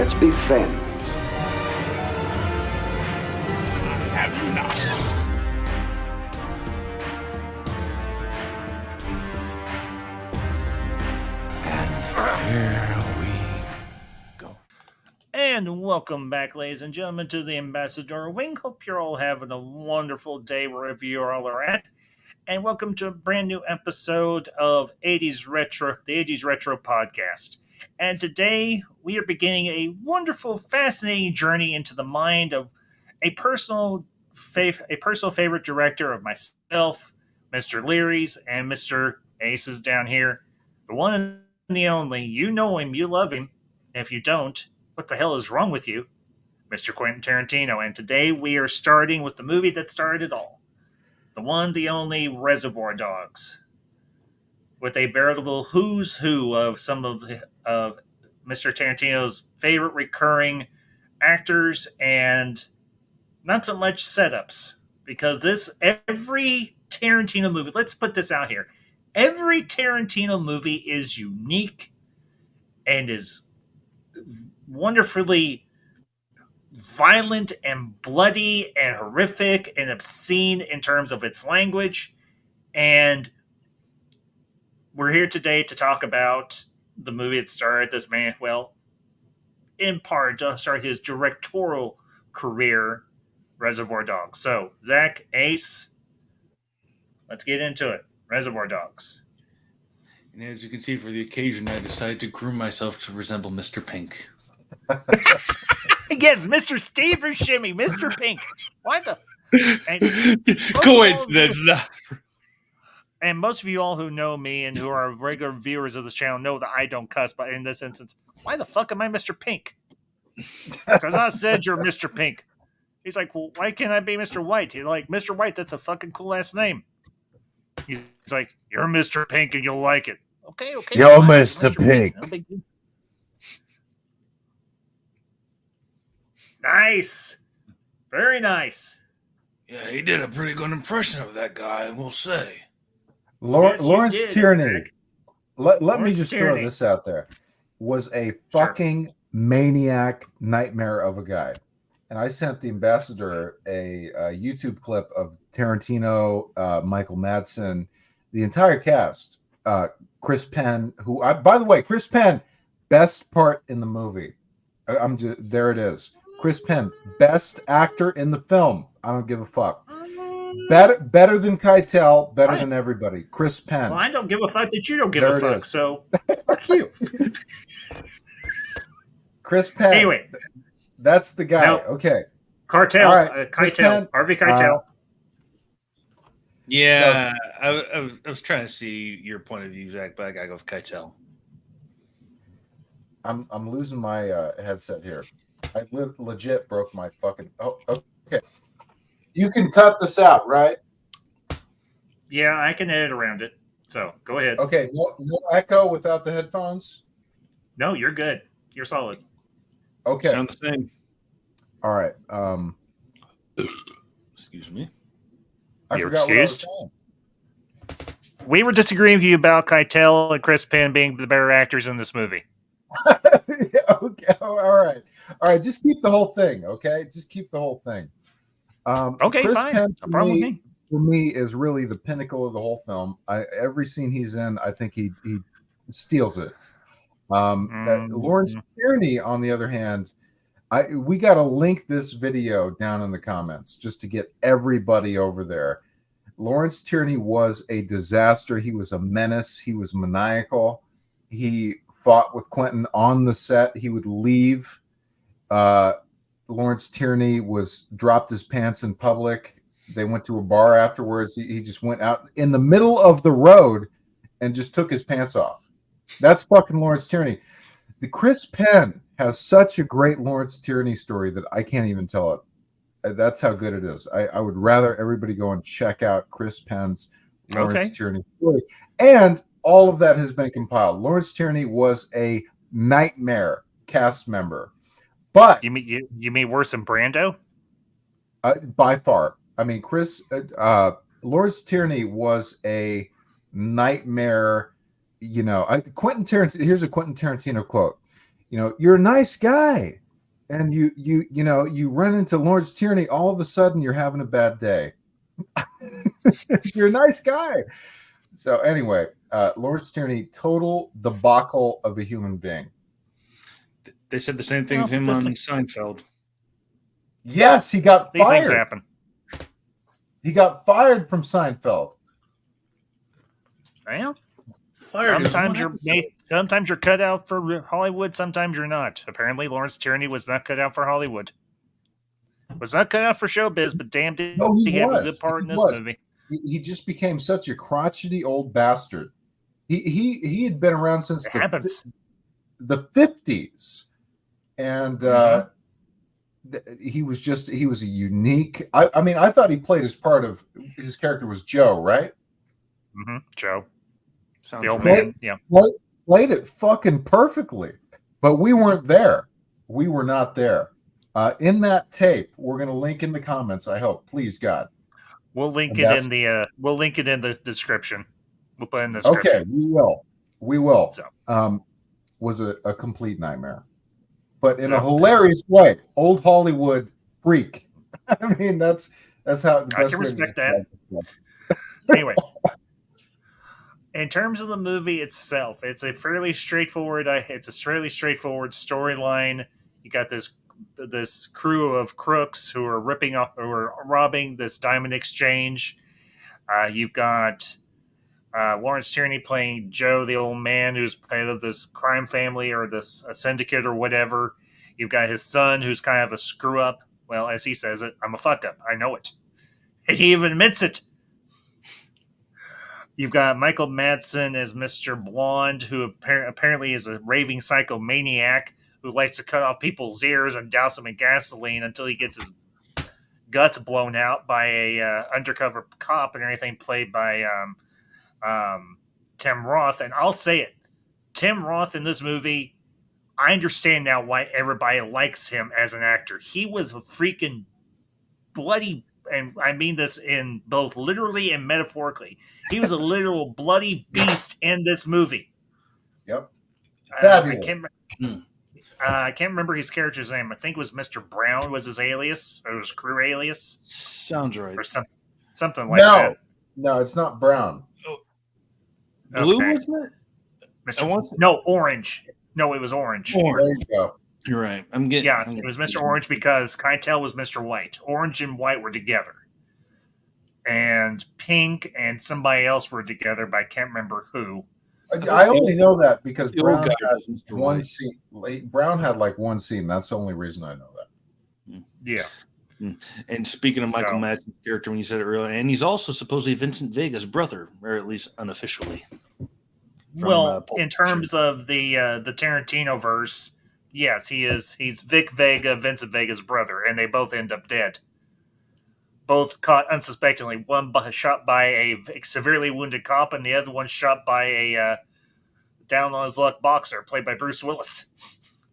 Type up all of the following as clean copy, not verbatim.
Let's be friends. Have you not? Here we go. And welcome back, ladies and gentlemen, to the Ambassador Wing. Hope you're all having a wonderful day wherever you all are at. And welcome to a brand new episode of 80's Retro, the 80's Retro Podcast. And today we are beginning a wonderful, fascinating journey into the mind of a personal favorite director of myself, Mr. Leary's, and Mr. Ace's down here. The one and the only. You know him, you love him. And if you don't, what the hell is wrong with you? Mr. Quentin Taratino. And today we are starting with the movie that started it all. The one, the only Reservoir Dogs. With a veritable who's who of some of Mr. Tarantino's favorite recurring actors and not so much setups. Because every Tarantino movie, let's put this out here. Every Tarantino movie is unique and is wonderfully violent and bloody and horrific and obscene in terms of its language. And we're here today to talk about the movie that started this man, well, in part to start his directorial career, Reservoir Dogs. So, Zach, Ace, let's get into it. Reservoir Dogs. And as you can see, for the occasion, I decided to groom myself to resemble Mr. Pink. Yes, Mr. Steve Buscemi, Mr. Pink. What the? Coincidence, not. And most of you all who know me and who are regular viewers of this channel know that I don't cuss, but in this instance, why the fuck am I Mr. Pink? Because I said you're Mr. Pink. He's like, well, why can't I be Mr. White? He's like, Mr. White, that's a fucking cool ass name. He's like, you're Mr. Pink and you'll like it. Okay. You're fine. Mr. Pink. No big deal. Nice. Very nice. Yeah, he did a pretty good impression of that guy, I will say. Yes, you Lawrence did, Tierney. Zach. Let me Lawrence just Tierney. throw this out there. Was a fucking maniac nightmare of a guy. And I sent the ambassador a YouTube clip of Tarantino, Michael Madsen, the entire cast. Chris Penn, by the way, Chris Penn, best part in the movie. There it is. Chris Penn, best actor in the film. I don't give a fuck. Better than Keitel, better than everybody. Chris Penn. Well, I don't give a fuck that you don't give There a it fuck, is. so fuck you. Chris Penn. Anyway. That's the guy. Now, okay. Cartel. All right. Chris Keitel. Penn, Harvey Keitel. Yeah, I was trying to see your point of view, Zach, but I gotta go with Keitel. I'm losing my headset here. I legit broke my fucking. Oh, okay. You can cut this out, right? Yeah, I can edit around it. So go ahead. Okay. No echo without the headphones. No, you're good. You're solid. Okay. Sound the same. All right. Excuse me. I You're forgot what I was excused. saying. We were disagreeing with you about Keitel and Chris Penn being the better actors in this movie. Okay. All right. Just keep the whole thing. Okay. Just keep the whole thing. Okay, Chris fine. Penn, No problem with me. for me, is really the pinnacle of the whole film. Every scene he's in, I think he steals it. Lawrence Tierney, on the other hand, we got to link this video down in the comments just to get everybody over there. Lawrence Tierney was a disaster. He was a menace. He was maniacal. He fought with Quentin on the set. He would leave. Lawrence Tierney dropped his pants in public. They went to a bar afterwards. He just went out in the middle of the road and just took his pants off. That's fucking Lawrence Tierney. The Chris Penn has such a great Lawrence Tierney story that I can't even tell it. That's how good it is. I would rather everybody go and check out Chris Penn's Lawrence Tierney story. And all of that has been compiled. Lawrence Tierney was a nightmare cast member. But You mean worse than Brando? by far. I mean, Lawrence Tierney was a nightmare. Quentin Tarantino. Here's a Quentin Tarantino quote: you're a nice guy, and you run into Lawrence Tierney. All of a sudden, you're having a bad day. You're a nice guy. So anyway, Lawrence Tierney, total debacle of a human being. They said the same thing of him on Seinfeld. Yes, he got These fired. things happen. He got fired from Seinfeld. Well, Fired sometimes you're cut out for Hollywood, sometimes you're not. Apparently, Lawrence Tierney was not cut out for Hollywood. Was not cut out for showbiz, but damn, did he have a good part in this movie. He just became such a crotchety old bastard. He had been around since the 50s, and he was a unique. I mean, I thought he played his character was Joe, right? Mm-hmm. Joe, Sounds the old right. man. Yeah, played it fucking perfectly, but we weren't there. We were not there. In that tape, we're going to link in the comments. I hope, please God. We'll link it in the description. We'll put it in the description. Okay, we will. So. Was a complete nightmare, but in a hilarious way. Old Hollywood freak. I mean, that's how the best I can respect that. Anyway, in terms of the movie itself, it's a fairly straightforward storyline. You got this crew of crooks who are robbing this diamond exchange. You've got Lawrence Tierney playing Joe, the old man who's part of this crime family or this syndicate or whatever. You've got his son who's kind of a screw up. Well, as he says it, I'm a fuck up. I know it. And he even admits it. You've got Michael Madsen as Mr. Blonde, who apparently is a raving psychomaniac who likes to cut off people's ears and douse them in gasoline until he gets his guts blown out by a undercover cop and everything, played by Tim Roth. And I'll say it, Tim Roth in this movie, I understand now why everybody likes him as an actor. He was a freaking bloody, and I mean this in both literally and metaphorically. He was a literal bloody beast in this movie. Yep. Fabulous. I can't remember his character's name. I think it was Mr. Brown was his alias, or his crew alias. Sounds right. Or something like that. No, it's not Brown. Blue, Okay. wasn't it? No, orange. No, it was orange. There you go. You're right. It was Mr. Orange because Keitel was Mr. White. Orange and White were together. And Pink and somebody else were together, but I can't remember who. I only know that because Brown guy had was Mr. one White. scene. Brown had like one scene. That's the only reason I know that. Yeah. And speaking of Michael Madsen's character, when you said it earlier, and he's also supposedly Vincent Vega's brother, or at least unofficially. In terms of the Tarantino verse, yes, he is. He's Vic Vega, Vincent Vega's brother, and they both end up dead. Both caught unsuspectingly. One shot by a severely wounded cop, and the other one shot by a down on his luck boxer, played by Bruce Willis.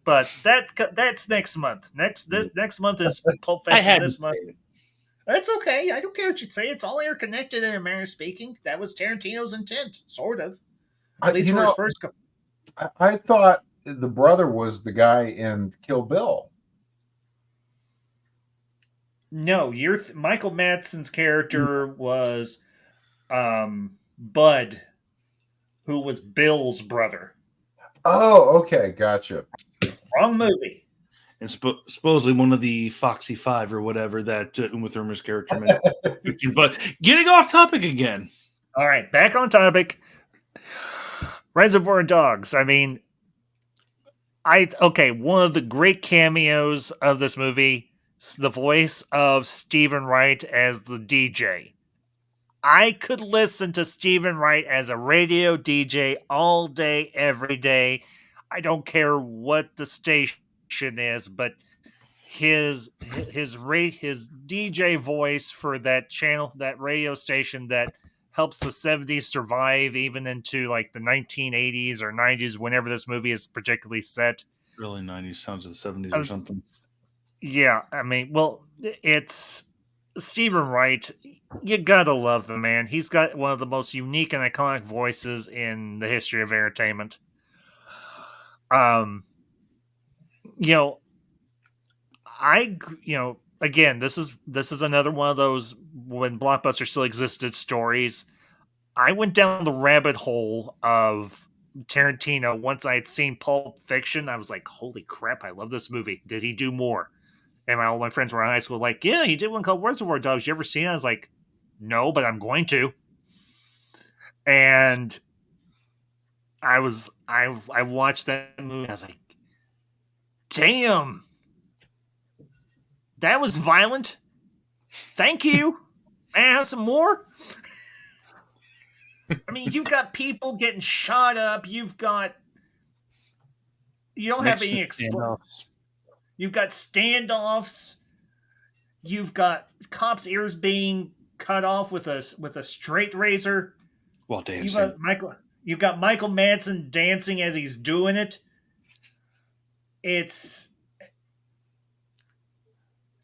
But that's next month. Next month is Pulp Fiction. This month. That's okay. I don't care what you say. It's all interconnected in a manner of speaking. That was Tarantino's intent, sort of. At least for his first couple. I thought the brother was the guy in Kill Bill. No, Michael Madsen's character was Bud, who was Bill's brother. Oh, okay, gotcha. Wrong movie. And supposedly one of the Foxy Five or whatever that Uma Thurman's character made. But getting off topic again. All right, back on topic. Reservoir Dogs. I mean, one of the great cameos of this movie, the voice of Stephen Wright as the DJ. I could listen to Stephen Wright as a radio DJ all day, every day. I don't care what the station is, but his DJ voice for that channel, that radio station that helps the 70s survive even into like the 1980s or 90s, whenever this movie is particularly set. Early 90s, sounds of the 70s or something. Yeah, I mean, well, it's Stephen Wright. You gotta love the man. He's got one of the most unique and iconic voices in the history of entertainment. you know, again, this is another one of those when Blockbuster still existed stories. I went down the rabbit hole of Tarantino once I had seen Pulp Fiction. I was like, holy crap, I love this movie. Did he do more? And all my friends were in high school like, yeah, he did one called Reservoir Dogs. You ever seen it? I was like, no, but I'm going to. And I watched that movie. I was like, damn, that was violent. Thank you. May I have some more? I mean, you've got people getting shot up. You don't have any standoffs. You've got standoffs. You've got cops' ears being cut off with a straight razor. While dancing. You've got Michael Madsen dancing as he's doing it.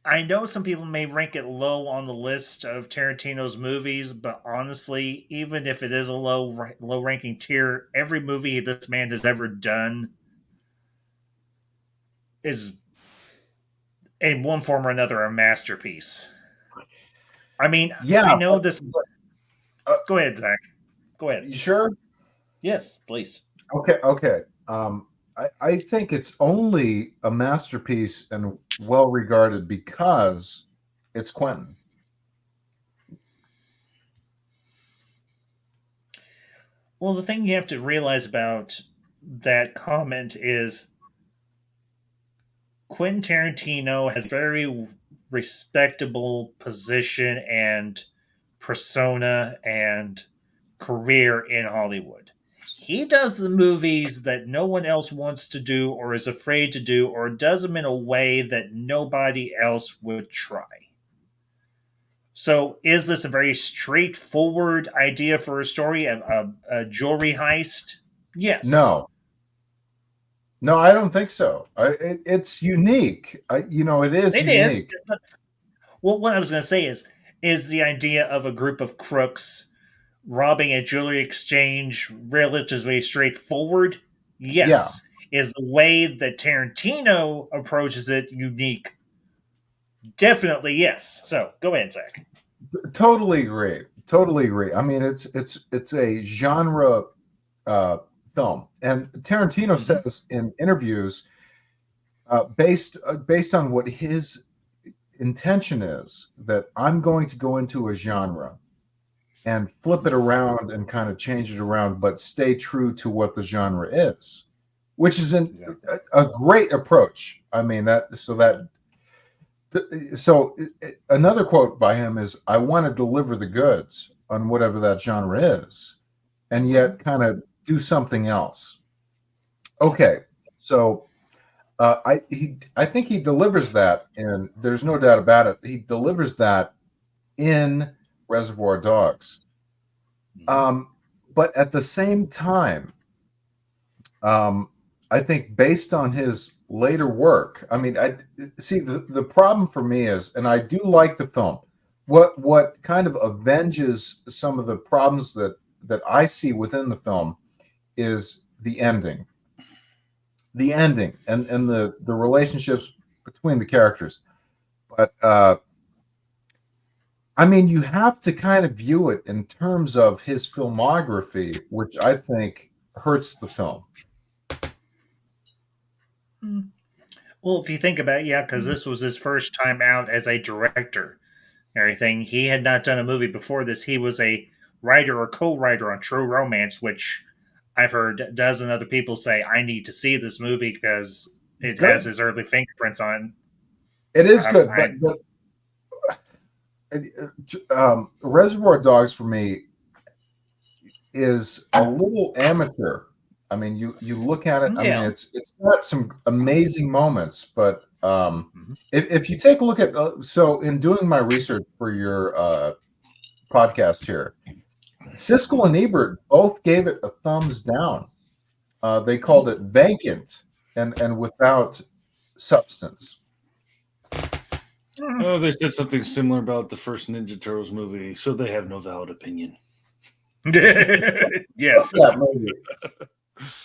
I know some people may rank it low on the list of Tarantino's movies, but honestly, even if it is a low ranking tier, every movie this man has ever done is, in one form or another, a masterpiece. I mean, Yeah, I know this. Go ahead, Zach. Go ahead. You sure? Yes, please. Okay. I think it's only a masterpiece and well regarded because it's Quentin. Well, the thing you have to realize about that comment is Quentin Tarantino has a very respectable position and persona and career in Hollywood. He does the movies that no one else wants to do or is afraid to do, or does them in a way that nobody else would try. So, is this a very straightforward idea for a story, a jewelry heist? Yes. No, I don't think so. It's unique. It is unique. Well, what I was going to say is the idea of a group of crooks robbing a jewelry exchange relatively straightforward? Yes. Yeah. Is the way that Tarantino approaches it unique? Definitely yes. So go ahead, Zach. Totally agree. I mean, it's a genre film, and Tarantino says in interviews, based on what his intention is, that I'm going to go into a genre and flip it around and kind of change it around, but stay true to what the genre is, which is a great approach. I mean, so another quote by him is, I want to deliver the goods on whatever that genre is, and yet kind of do something else. Okay, so I think he delivers that, and there's no doubt about it. He delivers that in Reservoir Dogs. But at the same time, I think based on his later work, I mean, I see the problem for me is, and I do like the film, what kind of avenges some of the problems that I see within the film is the ending and the relationships between the characters. But I mean, you have to kind of view it in terms of his filmography, which I think hurts the film. Well, if you think about it, yeah, because this was his first time out as a director and everything. He had not done a movie before this. He was a writer or co-writer on True Romance, which I've heard a dozen other people say, I need to see this movie because it has his early fingerprints on it. It is good, but Reservoir Dogs for me is a little amateur. I mean, you look at it. I mean, it's got some amazing moments, but if you take a look at so in doing my research for your podcast here, Siskel and Ebert both gave it a thumbs down. They called it vacant and without substance. Oh, they said something similar about the first Ninja Turtles movie, so they have no valid opinion. Yes. That movie.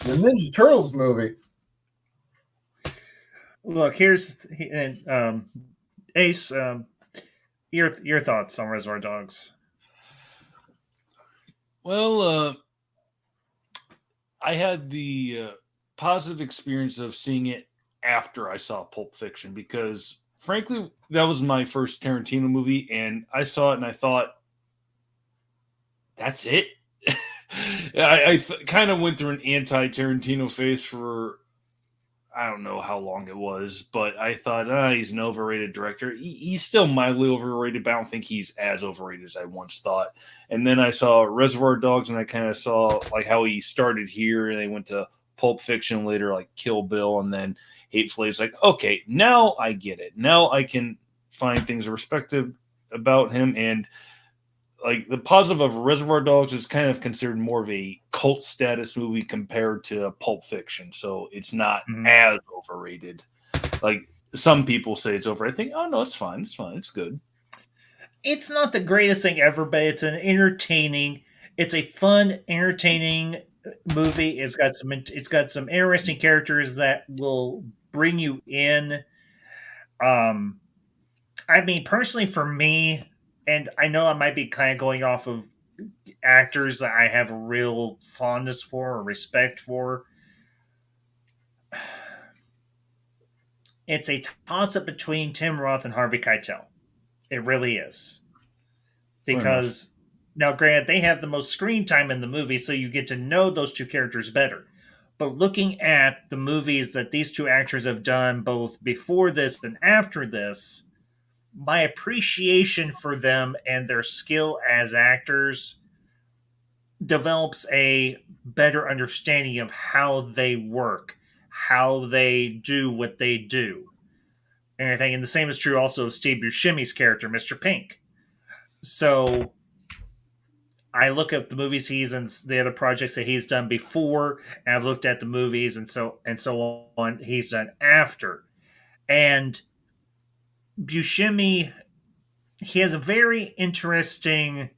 The Ninja Turtles movie. Look, here's and Ace. Your thoughts on Reservoir Dogs? Well, I had the positive experience of seeing it after I saw Pulp Fiction because, frankly, that was my first Tarantino movie, and I saw it and I thought, that's it. I kind of went through an anti-Tarantino phase for I don't know how long it was, but I thought, he's an overrated director. He's still mildly overrated, but I don't think he's as overrated as I once thought. And then I saw Reservoir Dogs, and I kind of saw like how he started here, and they went to Pulp Fiction later, like Kill Bill, and then Hateful Eight. It's like, okay, now I get it. Now I can find things respective about him, and like the positive of Reservoir Dogs is kind of considered more of a cult status movie compared to Pulp Fiction, so it's not as overrated. Like some people say it's over. I think, oh no, it's fine, it's good. It's not the greatest thing ever, but it's an entertaining. It's a fun, entertaining movie. It's got some interesting characters that will bring you in. I mean, personally, for me, and I know I might be kind of going off of actors that I have a real fondness for or respect for. It's a toss up between Tim Roth and Harvey Keitel. It really is. Because now, granted, they have the most screen time in the movie, so you get to know those two characters better. But looking at the movies that these two actors have done, both before this and after this, my appreciation for them and their skill as actors develops a better understanding of how they work, how they do what they do. And I think, and the same is true also of Steve Buscemi's character, Mr. Pink. So I look at the movies he's and the other projects that he's done before, and I've looked at the movies and so on he's done after. And Buscemi, he has a very interesting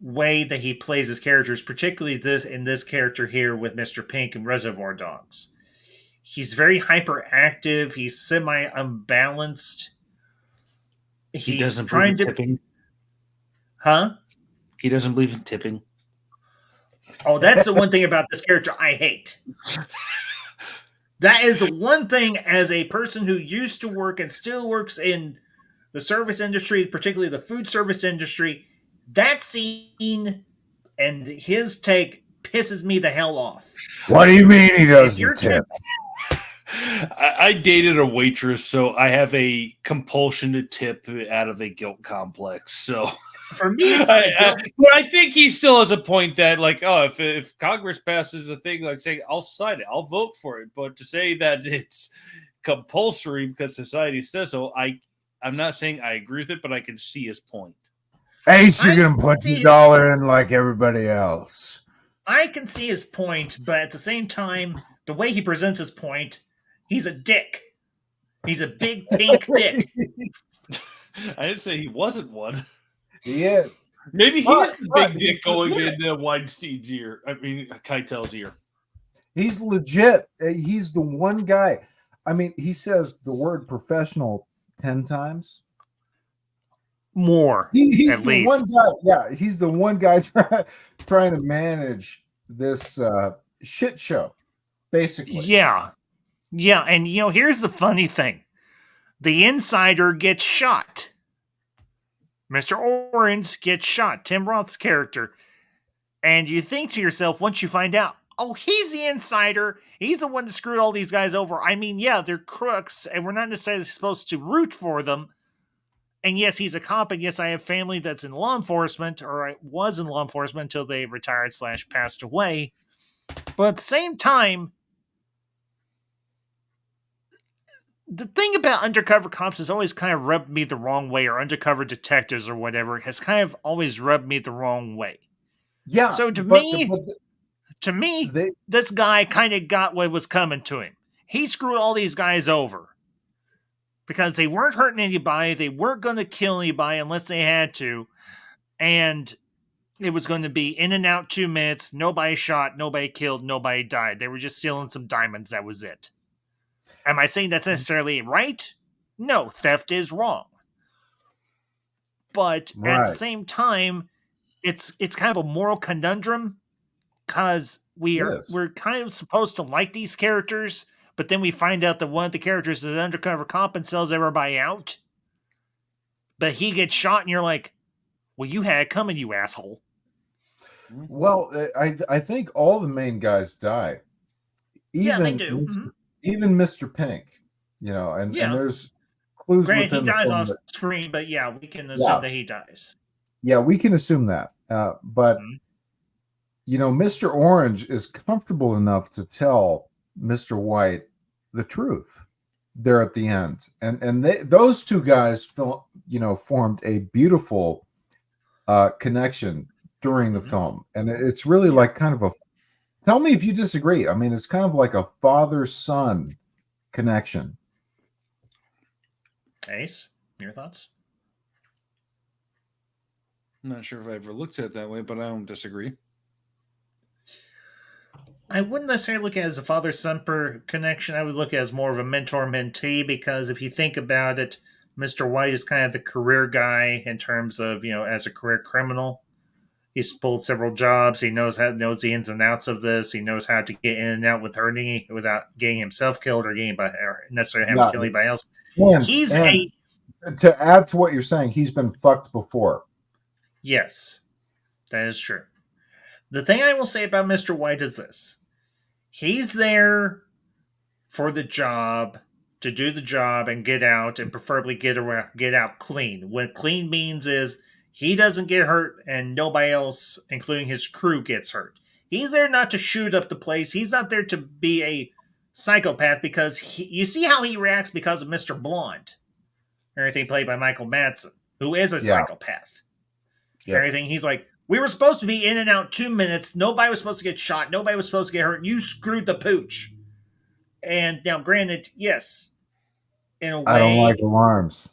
way that he plays his characters, particularly this character here with Mr. Pink and Reservoir Dogs. He's very hyperactive. He's semi-unbalanced. He doesn't trying to tipping. Huh? He doesn't believe in tipping. Oh, that's the one thing about this character I hate. That is the one thing, as a person who used to work and still works in the service industry, particularly the food service industry, that scene and his take pisses me the hell off. What do you mean he doesn't tip? I dated a waitress, so I have a compulsion to tip out of a guilt complex. So for me, but I think he still has a point that, like, oh, if Congress passes a thing like saying, I'll sign it, I'll vote for it. But to say that it's compulsory because society says so, I'm not saying I agree with it, but I can see his point. Ace, you're going to put your dollar in like everybody else. I can see his point, but at the same time, the way he presents his point, he's a dick. He's a big pink dick. I didn't say he wasn't one. He is. Maybe he's the big dick going into Weinstein's ear. I mean, Keitel's ear. He's legit. He's the one guy. I mean, he says the word professional 10 times. More. He's at the least. one guy. Yeah, he's the one guy trying to manage this shit show, basically. Yeah. Yeah, and here's the funny thing. The insider gets shot. Mr. Orange gets shot, Tim Roth's character. And you think to yourself, once you find out, oh, he's the insider. He's the one that screwed all these guys over. I mean, yeah, they're crooks, and we're not necessarily supposed to root for them. And yes, he's a cop, and yes, I have family that's in law enforcement, or I was in law enforcement until they retired / passed away. But at the same time, the thing about undercover cops has always kind of rubbed me the wrong way, or undercover detectives or whatever, has kind of always rubbed me the wrong way. Yeah. So to me, this guy kind of got what was coming to him. He screwed all these guys over because they weren't hurting anybody. They weren't going to kill anybody unless they had to. And it was going to be in and out 2 minutes. Nobody shot, nobody killed, nobody died. They were just stealing some diamonds. That was it. Am I saying that's necessarily right? No, theft is wrong. But at the Right. same time, it's kind of a moral conundrum because Yes. we're kind of supposed to like these characters, but then we find out that one of the characters is an undercover cop and sells everybody out. But he gets shot, and you're like, "Well, you had it coming, you asshole." Well, I think all the main guys die. Yeah, they Even do. Mr. Even Mr. Pink, and Yeah. there's clues Granted, he within the dies film off that, screen, but yeah, we can assume yeah, that he dies. yeah, we can assume that. But Mhm. Mr. Orange is comfortable enough to tell Mr. White the truth there at the end, and those two guys formed a beautiful connection during the film, and it's really like kind of a. Tell me if you disagree. I mean, it's kind of like a father-son connection. Ace, your thoughts? I'm not sure if I ever looked at it that way, but I don't disagree. I wouldn't necessarily look at it as a father-son connection. I would look at it as more of a mentor-mentee because if you think about it, Mr. White is kind of the career guy in terms of, as a career criminal. He's pulled several jobs. He knows the ins and outs of this. He knows how to get in and out without getting himself killed or or necessarily having to Yeah, kill anybody else. He's and to add to what you're saying, he's been fucked before. Yes, that is true. The thing I will say about Mr. White is this. He's there for the job, to do the job and get out, and preferably get out clean. What clean means is he doesn't get hurt and nobody else, including his crew, gets hurt. He's there not to shoot up the place. He's not there to be a psychopath because you see how he reacts because of Mr. Blonde. Everything played by Michael Madsen, who is a psychopath. Yeah. Everything, he's like, we were supposed to be in and out 2 minutes. Nobody was supposed to get shot. Nobody was supposed to get hurt. You screwed the pooch. And now, granted, yes, in a way, I don't like alarms.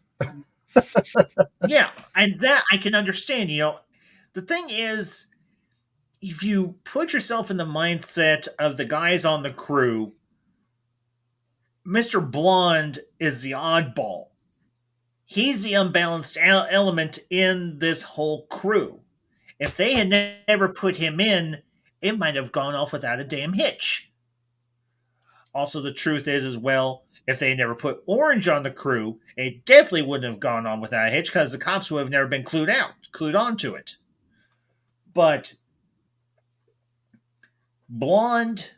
yeah, and that I can understand. The thing is, if you put yourself in the mindset of the guys on the crew, Mr. Blonde is the oddball. He's the unbalanced element in this whole crew. If they had never put him in, it might have gone off without a damn hitch. Also, the truth is, as well, if they had never put Orange on the crew, it definitely wouldn't have gone on without a hitch because the cops would have never been clued onto it. But Blonde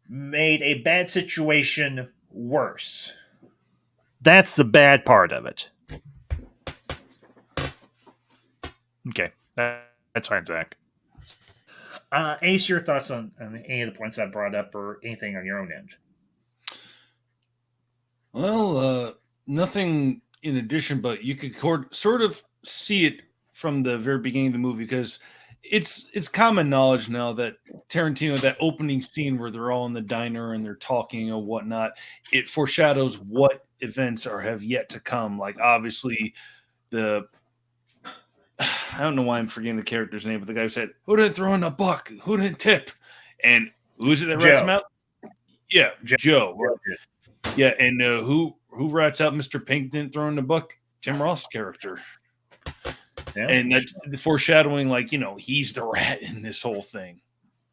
made a bad situation worse. That's the bad part of it. Okay, that's fine, Zach. Ace, your thoughts on any of the points I brought up or anything on your own end? Well, nothing in addition, but you could sort of see it from the very beginning of the movie because it's common knowledge now that Tarantino, that opening scene where they're all in the diner and they're talking or whatnot, it foreshadows what events have yet to come. Like obviously I don't know why I'm forgetting the character's name, but the guy who said, "Who didn't throw in a buck? Who didn't tip?" And who's it that rats him out? Yeah, Joe. Right? Yeah, and who rats out Mr. Pink didn't throw in the buck? Tim Roth's character. Yeah. And that's the foreshadowing, like, he's the rat in this whole thing.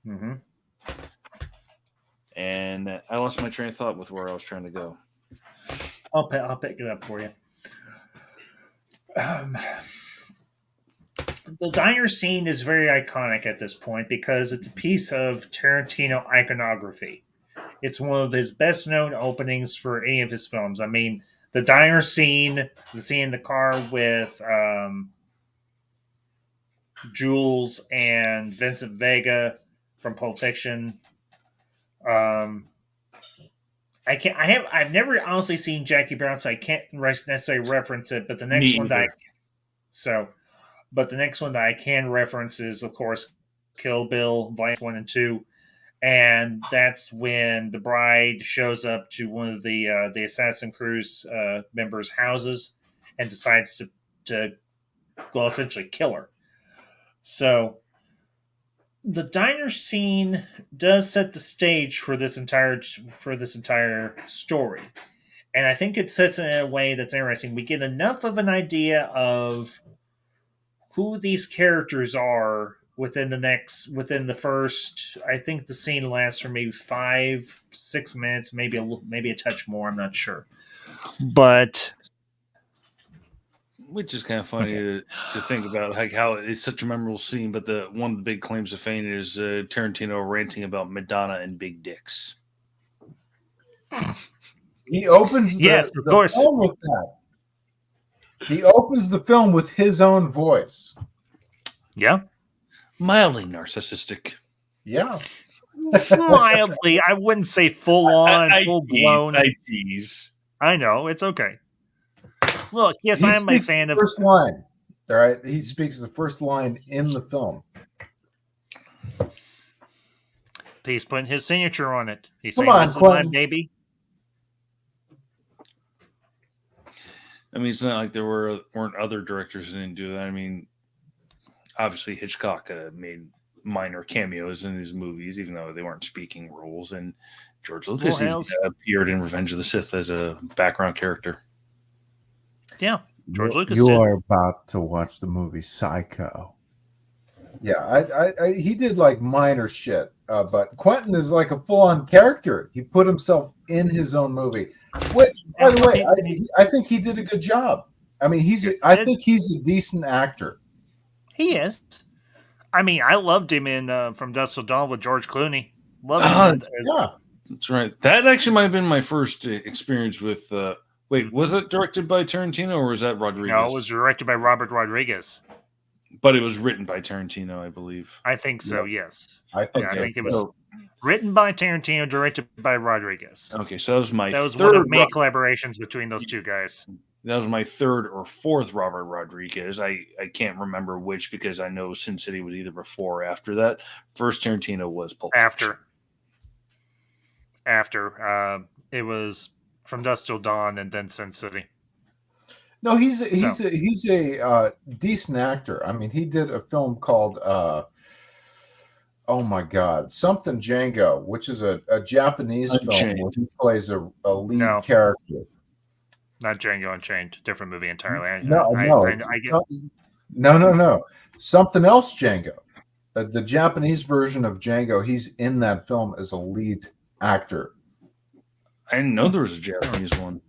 Mm-hmm. And I lost my train of thought with where I was trying to go. I'll pick it up for you. The diner scene is very iconic at this point because it's a piece of Tarantino iconography. It's one of his best known openings for any of his films. I mean, the diner scene, the scene in the car with Jules and Vincent Vega from Pulp Fiction. I've never honestly seen Jackie Brown, so I can't necessarily reference it. But the next one that I can reference is, of course, Kill Bill Volume 1 and 2. And that's when the bride shows up to one of the assassin crew's members' houses and decides to essentially kill her. So the diner scene does set the stage for this entire story, and I think it sets it in a way that's interesting. We get enough of an idea of who these characters are within the first. I think the scene lasts for maybe 5-6 minutes, maybe a touch more. I'm not sure, but which is kind of funny to think about, like how it's such a memorable scene. But the one of the big claims of fame is Tarantino ranting about Madonna and big dicks. He opens yes, of course. film with that. He opens the film with his own voice. Yeah. Mildly narcissistic. Yeah. Mildly. I wouldn't say full on, full blown. I tease. I know. It's okay. Look, yes, I am a fan of... first line. All right? He speaks the first line in the film. He's putting his signature on it. He's Come saying, on, this is my baby. I mean, it's not like there weren't other directors that didn't do that. I mean, obviously Hitchcock made minor cameos in his movies, even though they weren't speaking roles. And George Lucas appeared in Revenge of the Sith as a background character. Yeah, George Lucas. You are about to watch the movie Psycho. Yeah, he did like minor shit, but Quentin is like a full-on character. He put himself in his own movie, which, by the way, I think he did a good job. I mean, I think he's a decent actor. He is. I mean, I loved him in From Dusk Till Dawn with George Clooney. Loved him. Yeah, that's right. That actually might have been my first experience with. Wait, was it directed by Tarantino or was that Rodriguez? No, it was directed by Robert Rodriguez. But it was written by Tarantino, I believe. I think so, yes. I think it was written by Tarantino, directed by Rodriguez. Okay, so that was one of the main collaborations between those two guys. That was my third or fourth Robert Rodriguez. I can't remember which because I know Sin City was either before or after that. First Tarantino was Pulp Fiction. After. It was From Dusk Till Dawn and then Sin City. No, he's a decent actor. I mean, he did a film called oh my God, something Django, which is a Japanese film where he plays a lead character. Not Django Unchained, different movie entirely. No. Something else Django. The Japanese version of Django, he's in that film as a lead actor. I didn't know there was a Japanese one.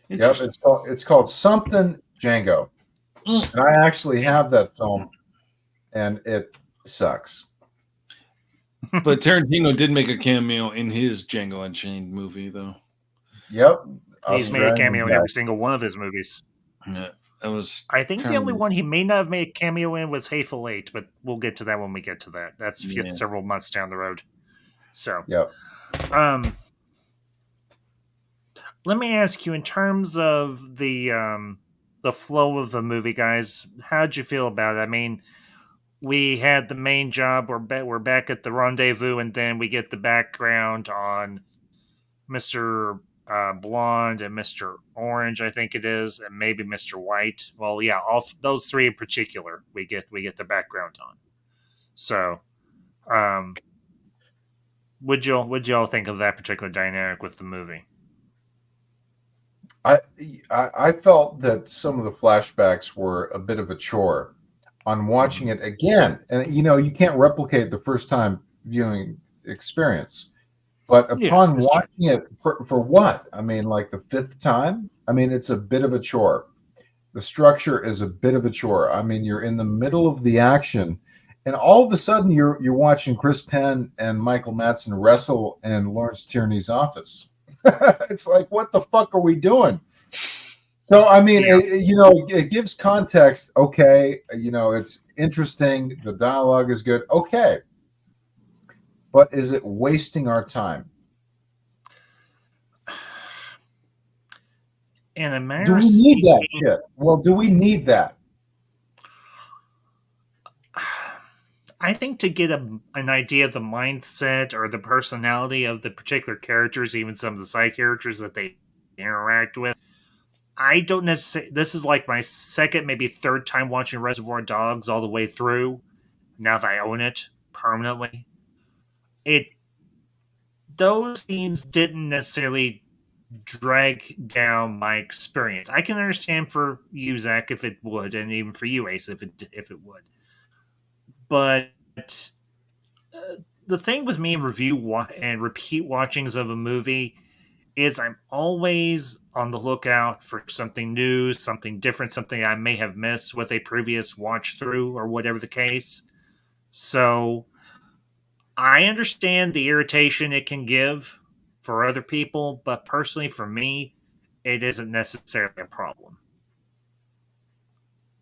Yep, it's called Something Django. And I actually have that film, and it sucks. But Tarantino did make a cameo in his Django Unchained movie, though. Yep. He's made a cameo in every single one of his movies. Yeah, that was. I think the only one he may not have made a cameo in was Hateful Eight, but we'll get to that when we get to that. That's several months down the road. So, yep. Let me ask you, in terms of the flow of the movie, guys, how'd you feel about it? I mean, we had the main job. We're back at the rendezvous, and then we get the background on Mr. Blonde and Mr. Orange, I think it is, and maybe Mr. White. Well, yeah, all those three in particular, we get the background on. So, what'd y'all think of that particular dynamic with the movie? I felt that some of the flashbacks were a bit of a chore on watching it again. And, you can't replicate the first time viewing experience. But upon watching it for what? I mean, like the fifth time? I mean, it's a bit of a chore. The structure is a bit of a chore. I mean, you're in the middle of the action, and all of a sudden you're watching Chris Penn and Michael Madsen wrestle in Lawrence Tierney's office. It's like, what the fuck are we doing? So, I mean, it gives context. Okay, it's interesting. The dialogue is good. Okay. But is it wasting our time? In a manner do we need that shit? Well, do we need that? I think to get an idea of the mindset or the personality of the particular characters, even some of the side characters that they interact with, I don't necessarily... This is like my second, maybe third time watching Reservoir Dogs all the way through, now that I own it. permanently. Those scenes didn't necessarily drag down my experience. I can understand for you, Zach, if it would, and even for you, Ace, if it would. But the thing with me in and repeat watchings of a movie is I'm always on the lookout for something new, something different, something I may have missed with a previous watch through or whatever the case. So I understand the irritation it can give for other people, but personally for me, it isn't necessarily a problem.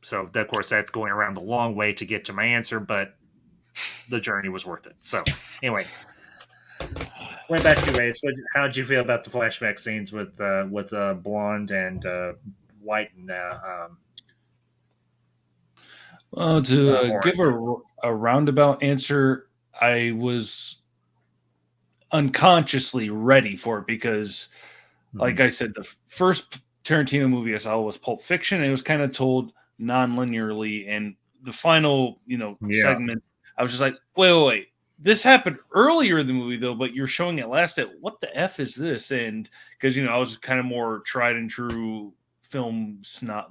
So, of course, that's going around a long way to get to my answer, but the journey was worth it. So, anyway, went back to you, Ace. How did you feel about the flashback scenes with Blonde and White and Well, to give a roundabout answer, I was unconsciously ready for it because, like I said, the first Tarantino movie I saw was Pulp Fiction, and it was kind of told non-linearly, and the final, segment, I was just like, wait. This happened earlier in the movie, though, but you're showing it last. What the F is this? And because, I was kind of more tried and true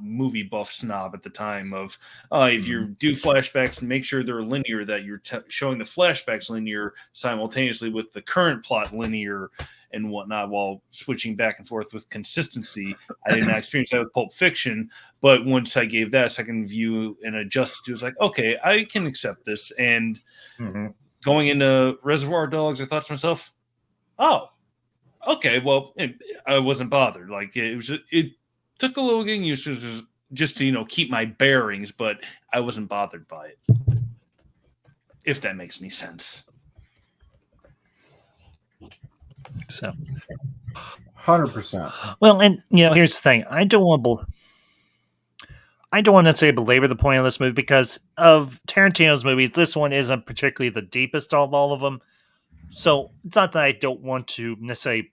movie buff snob at the time of if you do flashbacks, make sure they're linear, that you're showing the flashbacks linear simultaneously with the current plot linear and whatnot, while switching back and forth with consistency. I did not experience that with Pulp Fiction, but once I gave that a second view and adjusted to it, was like, okay, I can accept this. And going into Reservoir Dogs, I thought to myself, oh, okay, well, I wasn't bothered. Like, it took a little getting used to, just to, keep my bearings, but I wasn't bothered by it. If that makes any sense. So, 100%. Well, and here's the thing: I don't want to say belabor the point of this movie, because of Tarantino's movies, this one isn't particularly the deepest of all of them. So it's not that I don't want to necessarily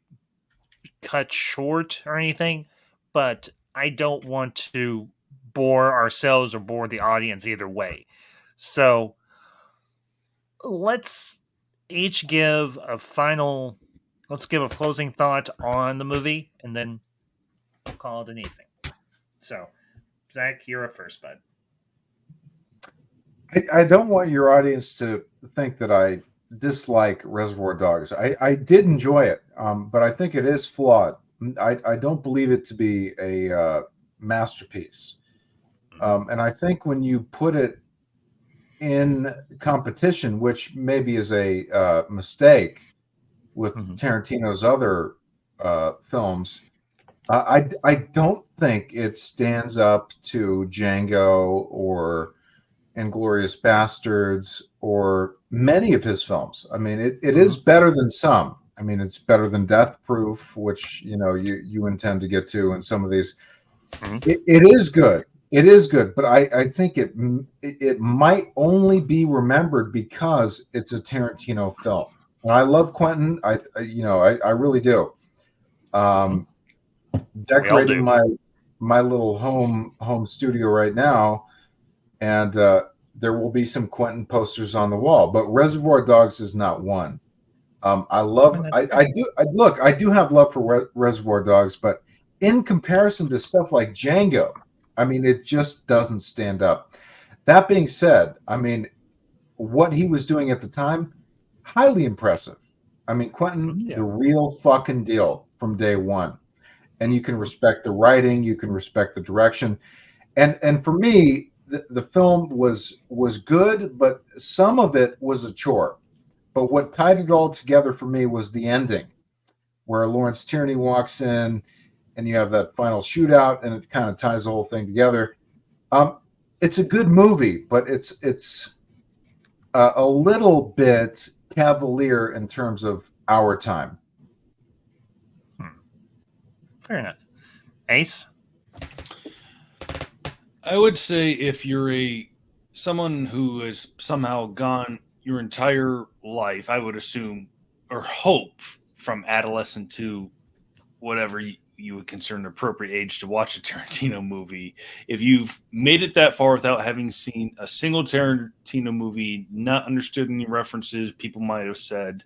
cut short or anything, but I don't want to bore ourselves or bore the audience either way. So let's each give a closing thought on the movie, and then we'll call it an evening. So, Zach, you're up first, bud. I don't want your audience to think that I dislike Reservoir Dogs. I did enjoy it, but I think it is flawed. I don't believe it to be a masterpiece. And I think when you put it in competition, which maybe is a mistake with Tarantino's other films, I don't think it stands up to Django or Inglourious Bastards or many of his films. I mean, it is better than some. I mean, it's better than Death Proof, which you intend to get to, and some of these. It is good. It is good, but I think it might only be remembered because it's a Tarantino film. And I love Quentin. I really do. Decorating my little home studio right now, and there will be some Quentin posters on the wall. But Reservoir Dogs is not one. I do have love for Reservoir Dogs, but in comparison to stuff like Django, I mean, it just doesn't stand up. That being said, I mean, what he was doing at the time, highly impressive. I mean, Quentin, the real fucking deal from day one. And you can respect the writing, you can respect the direction. And for me, the film was good, but some of it was a chore. But what tied it all together for me was the ending, where Lawrence Tierney walks in and you have that final shootout, and it kind of ties the whole thing together. It's a good movie, but it's a little bit cavalier in terms of our time. Fair enough. Ace? I would say if you're someone who has somehow gone your entire life, I would assume or hope from adolescent to whatever you would consider an appropriate age to watch a Tarantino movie. If you've made it that far without having seen a single Tarantino movie, not understood any references people might have said,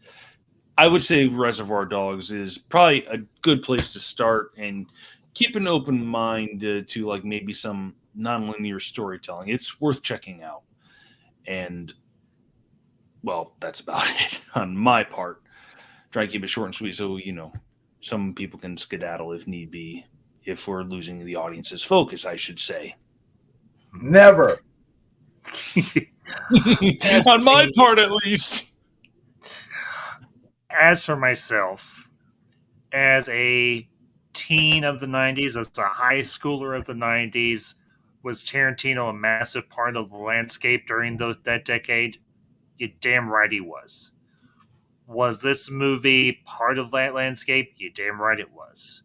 I would say Reservoir Dogs is probably a good place to start and keep an open mind to like maybe some nonlinear storytelling. It's worth checking out. And well, that's about it on my part. Try to keep it short and sweet so, some people can skedaddle if need be, if we're losing the audience's focus, I should say. Never. On my part, at least. As for myself, as a teen of the 90s, as a high schooler of the 90s, was Tarantino a massive part of the landscape during that decade? You damn right he was. Was this movie part of that landscape? You damn right it was.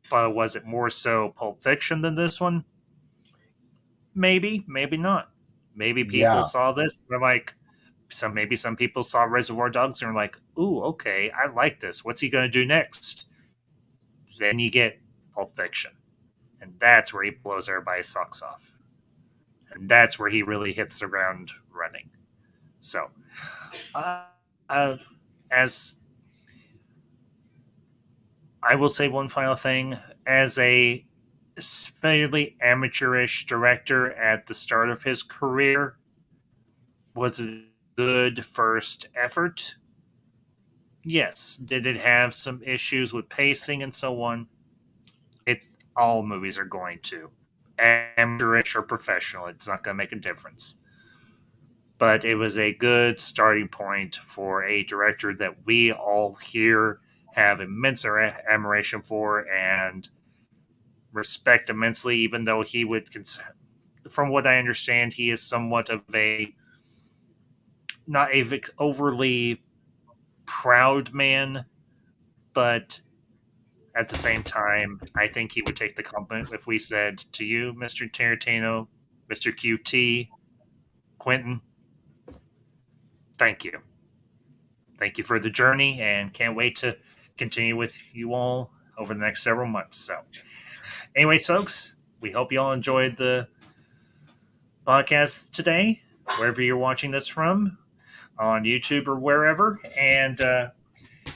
But was it more so Pulp Fiction than this one? Maybe, maybe not. Maybe people saw this and they're like, maybe some people saw Reservoir Dogs and are like, ooh, okay, I like this. What's he going to do next? Then you get Pulp Fiction. And that's where he blows everybody's socks off. And that's where he really hits the ground running. So, as I will say one final thing, as a fairly amateurish director at the start of his career, was it a good first effort? Yes. Did it have some issues with pacing and so on? It's all movies are going to. Amateurish or professional, it's not going to make a difference. But it was a good starting point for a director that we all here have immense admiration for and respect immensely, even though he would, from what I understand, he is somewhat of not a overly proud man, but at the same time, I think he would take the compliment if we said to you, Mr. Tarantino, Mr. QT, Quentin, thank you. Thank you for the journey and can't wait to continue with you all over the next several months. So, anyways, folks, we hope you all enjoyed the podcast today, wherever you're watching this from, on YouTube or wherever. And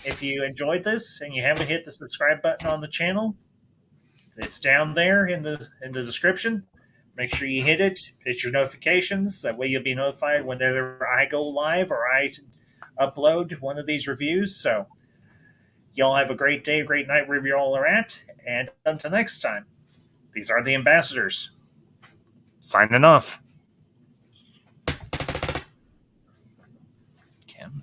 if you enjoyed this and you haven't hit the subscribe button on the channel, it's down there in the description. Make sure you hit it. Hit your notifications. That way you'll be notified whenever I go live or I upload one of these reviews. So y'all have a great day, a great night wherever you all are at. And until next time, these are the ambassadors. Signing off. Kim.